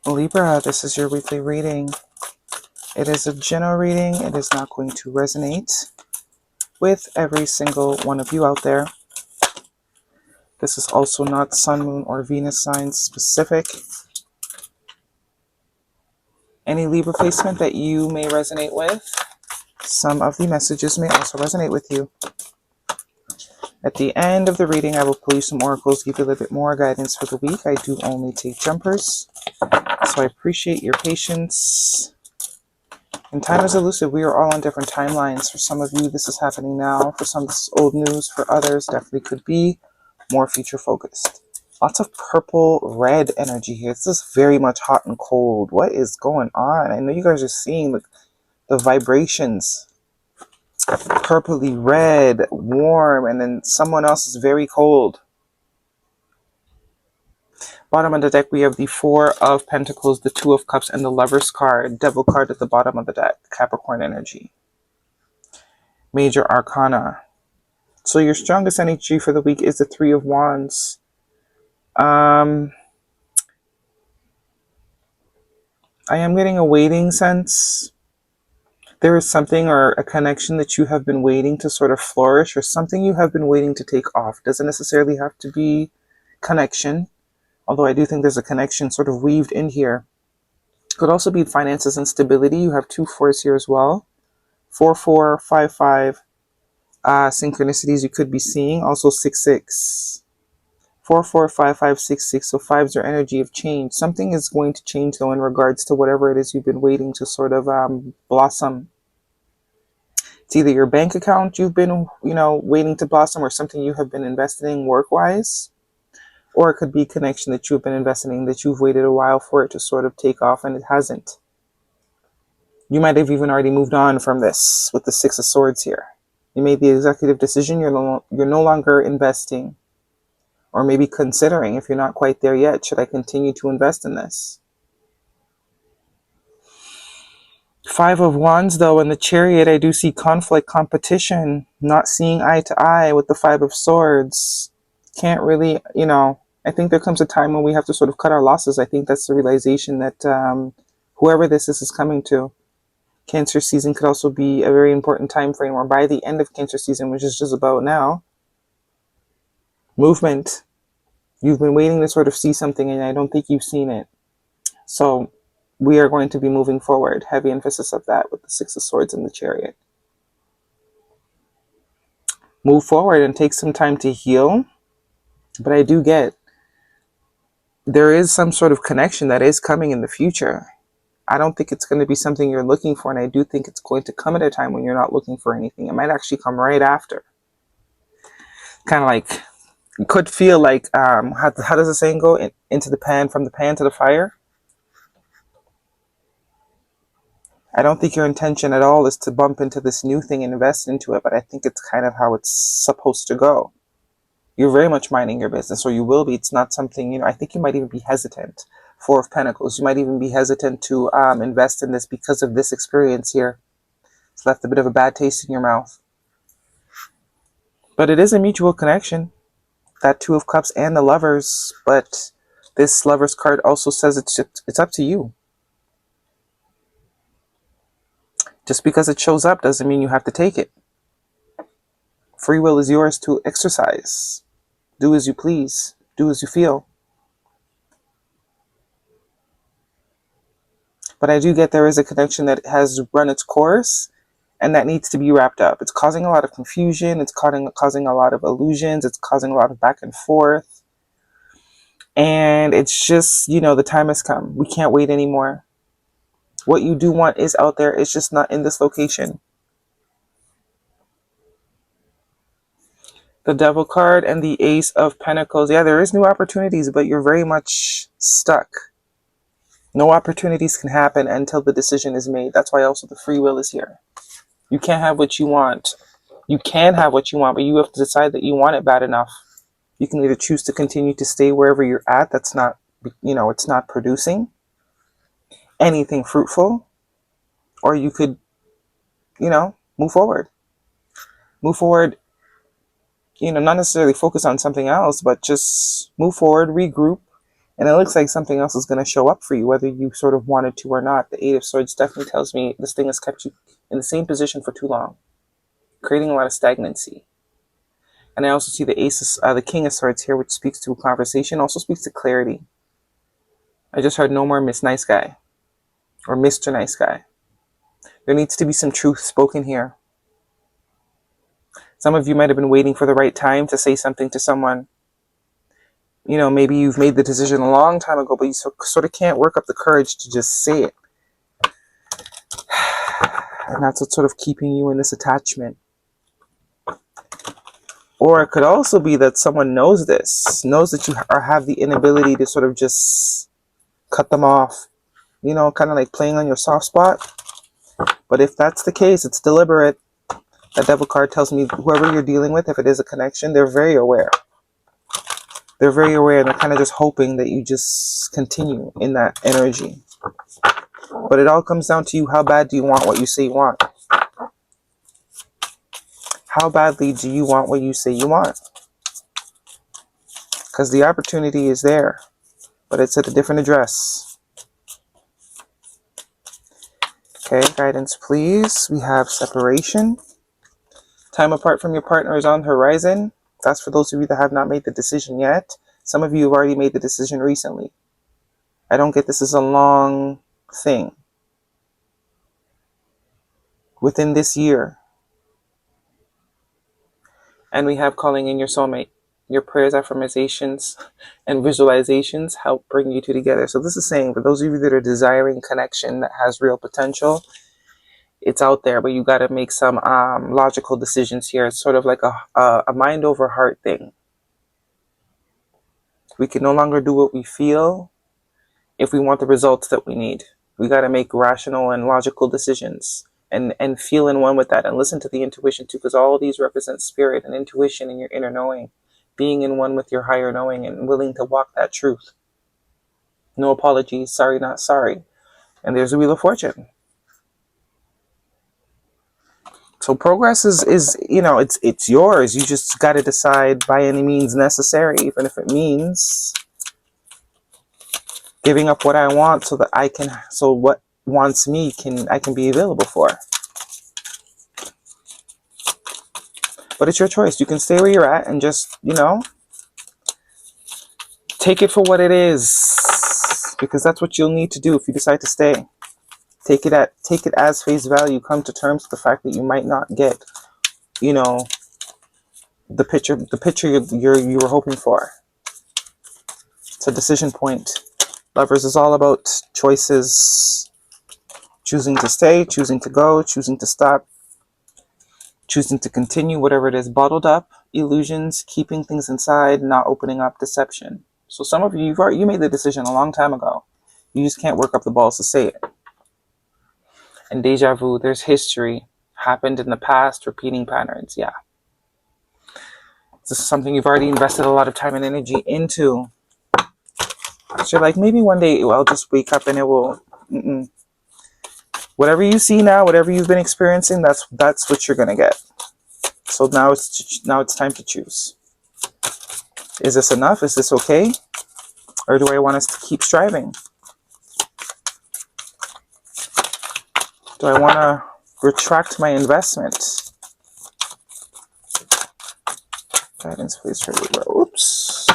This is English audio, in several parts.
Libra, this is your weekly reading. It is a general reading. It is not going to resonate with every single one of you out there. This is also not Sun, Moon, or Venus sign specific. Any Libra placement that you may resonate with, some of the messages may also resonate with you. At the end of the reading, I will pull you some oracles, give you a little bit more guidance for the week. I do only take jumpers, so I appreciate your patience. And time is elusive. We are all on different timelines. For some of you, this is happening now. For some, this is old news. For others, definitely could be more future focused. Lots of purple, red energy here. This is very much hot and cold. What is going on? I know you guys are seeing the vibrations. Purpley red, warm, and then someone else is very cold. Bottom of the deck, we have the Four of Pentacles, the Two of Cups, and the Lover's card. Devil card at the bottom of the deck. Capricorn energy. Major Arcana. So your strongest energy for the week is the Three of Wands. I am getting a waiting sense. There is something or a connection that you have been waiting to sort of flourish, or something you have been waiting to take off. Doesn't necessarily have to be connection, although I do think there's a connection sort of weaved in here. Could also be finances and stability. You have 2 4s here as well. 4 4, 5 5 synchronicities you could be seeing. Also 6 6. 4 4 5 5 6 6. So 5s are energy of change. Something is going to change though in regards to whatever it is you've been waiting to sort of blossom. It's either your bank account you've been, waiting to blossom, or something you have been investing in work-wise. Or it could be a connection that you've been investing in that you've waited a while for it to sort of take off and it hasn't. You might have even already moved on from this with the Six of Swords here. You made the executive decision. You're no longer investing, or maybe considering, if you're not quite there yet, should I continue to invest in this? 5 of Wands, though, in the Chariot, I do see conflict, competition, not seeing eye to eye with the 5 of Swords. Can't really, I think there comes a time when we have to sort of cut our losses. I think that's the realization that whoever this is coming to. Cancer season could also be a very important time frame, or by the end of Cancer season, which is just about now. Movement. You've been waiting to sort of see something, and I don't think you've seen it. So we are going to be moving forward. Heavy emphasis of that with the Six of Swords and the Chariot. Move forward and take some time to heal. But I do get there is some sort of connection that is coming in the future. I don't think it's going to be something you're looking for, and I do think it's going to come at a time when you're not looking for anything. It might actually come right after. Kind of like, it could feel like, how does the saying go? Into the pan, from the pan to the fire? I don't think your intention at all is to bump into this new thing and invest into it, but I think it's kind of how it's supposed to go. You're very much minding your business, or you will be. It's not something, I think you might even be hesitant. 4 of Pentacles. You might even be hesitant to invest in this because of this experience here. It's left a bit of a bad taste in your mouth. But it is a mutual connection. That 2 of Cups and the Lovers. But this Lovers card also says it's up to you. Just because it shows up doesn't mean you have to take it. Free will is yours to exercise. Do as you please. Do as you feel. But I do get there is a connection that has run its course and that needs to be wrapped up. It's causing a lot of confusion. It's causing a lot of illusions. It's causing a lot of back and forth. And it's just, the time has come. We can't wait anymore. What you do want is out there. It's just not in this location. The Devil card and the Ace of Pentacles. Yeah, there is new opportunities, but you're very much stuck. No opportunities can happen until the decision is made. That's why also the free will is here. You can't have what you want. You can have what you want, but you have to decide that you want it bad enough. You can either choose to continue to stay wherever you're at. That's not, it's not producing anything fruitful. Or you could, move forward. Move forward, not necessarily focus on something else, but just move forward, regroup, And it looks like something else is going to show up for you, whether you sort of wanted to or not. The Eight of Swords definitely tells me this thing has kept you in the same position for too long, creating a lot of stagnancy. And I also see the King of Swords here, which speaks to a conversation, also speaks to clarity. I just heard no more Miss Nice Guy or Mr. Nice Guy. There needs to be some truth spoken here. Some of you might have been waiting for the right time to say something to someone. You know, maybe you've made the decision a long time ago, but you sort of can't work up the courage to just say it. And that's what's sort of keeping you in this attachment. Or it could also be that someone knows this, knows that you have the inability to sort of just cut them off. You know, kind of like playing on your soft spot. But if that's the case, it's deliberate. That Devil card tells me whoever you're dealing with, if it is a connection, they're very aware. They're very aware, and they're kind of just hoping that you just continue in that energy. But it all comes down to you. How bad do you want what you say you want? How badly do you want what you say you want? Because the opportunity is there, but it's at a different address. Okay, guidance please. We have separation. Time apart from your partner is on the horizon. That's for those of you that have not made the decision yet. Some of you have already made the decision recently. I don't get this as a long thing. Within this year. And we have calling in your soulmate. Your prayers, affirmations, and visualizations help bring you two together. So this is saying for those of you that are desiring connection that has real potential, it's out there, but you got to make some logical decisions here. It's sort of like a mind over heart thing. We can no longer do what we feel if we want the results that we need. We got to make rational and logical decisions and feel in one with that, and listen to the intuition too, because all of these represent spirit and intuition and your inner knowing, being in one with your higher knowing and willing to walk that truth. No apologies, sorry, not sorry. And there's the Wheel of Fortune. So progress is you know, it's yours. You just got to decide by any means necessary, even if it means giving up what I want so that so what wants me I can be available for. But it's your choice. You can stay where you're at and just, you know, take it for what it is, because that's what you'll need to do if you decide to stay. Take it as face value. Come to terms with the fact that you might not get, you know, the picture you were hoping for. It's a decision point. Lovers is all about choices. Choosing to stay, choosing to go, choosing to stop, choosing to continue, whatever it is, bottled up, illusions, keeping things inside, not opening up, deception. So some of you, you made the decision a long time ago. You just can't work up the balls to say it. And deja vu, there's history, happened in the past, repeating patterns, yeah. This is something you've already invested a lot of time and energy into. So you're like, maybe one day I'll just wake up and it will... Whatever you see now, whatever you've been experiencing, that's what you're going to get. So now it's time to choose. Is this enough? Is this okay? Or do I want us to keep striving? Do I want to retract my investment? Guidance, please, for Libra. Oops.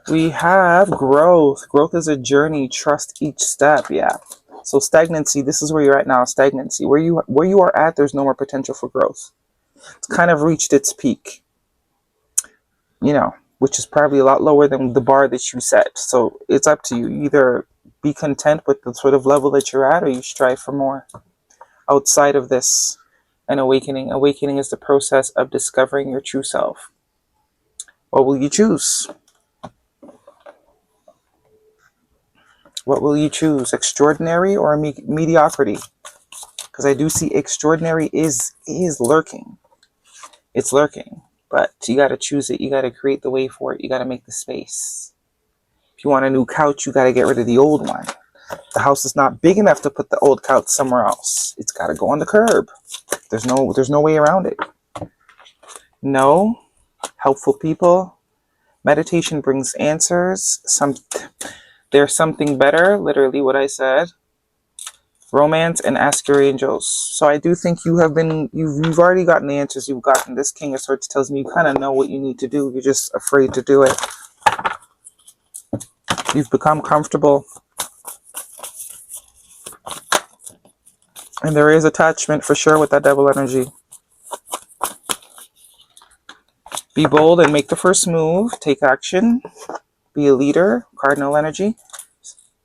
We have growth. Growth is a journey. Trust each step. Yeah. So stagnancy, this is where you're at now, stagnancy. Where you are at, there's no more potential for growth. It's kind of reached its peak. You know, which is probably a lot lower than the bar that you set. So it's up to you. Either be content with the sort of level that you're at, or you strive for more. Outside of this, an awakening. Awakening is the process of discovering your true self. What will you choose? What will you choose? Extraordinary or mediocrity? Because I do see extraordinary is lurking. It's lurking. But you got to choose it. You got to create the way for it. You got to make the space. If you want a new couch, you got to get rid of the old one. The house is not big enough to put the old couch somewhere else. It's got to go on the curb. There's no way around it. No, helpful people, Meditation brings answers. There's something better, literally what I said. Romance and ask your angels. So I do think you've already gotten the answers. You've gotten this King of Swords tells me you kind of know what you need to do. You're just afraid to do it. You've become comfortable. And there is attachment for sure with that Devil energy. Be bold and make the first move. Take action. Be a leader. Cardinal energy.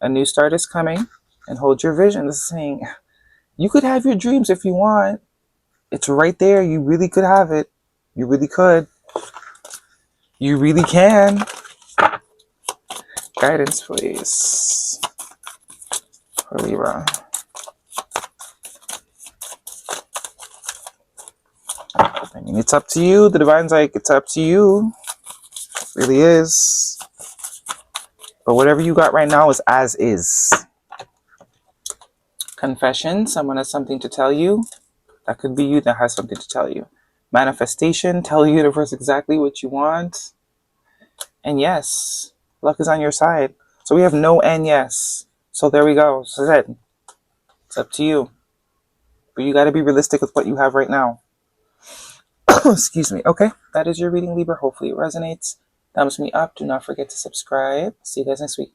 A new start is coming. And hold your vision. This is saying you could have your dreams if you want. It's right there. You really could have it. You really could. You really can. Guidance, please. For Libra. I mean, it's up to you. The Divine's like, it's up to you. It really is. But whatever you got right now is as is. Confession. Someone has something to tell you. That could be you that has something to tell you. Manifestation. Tell the universe exactly what you want. And yes, luck is on your side. So we have no and yes. So there we go. So that it's up to you. But you got to be realistic with what you have right now. Excuse me. Okay, that is your reading, Libra. Hopefully it resonates. Thumbs me up. Do not forget to subscribe. See you guys next week.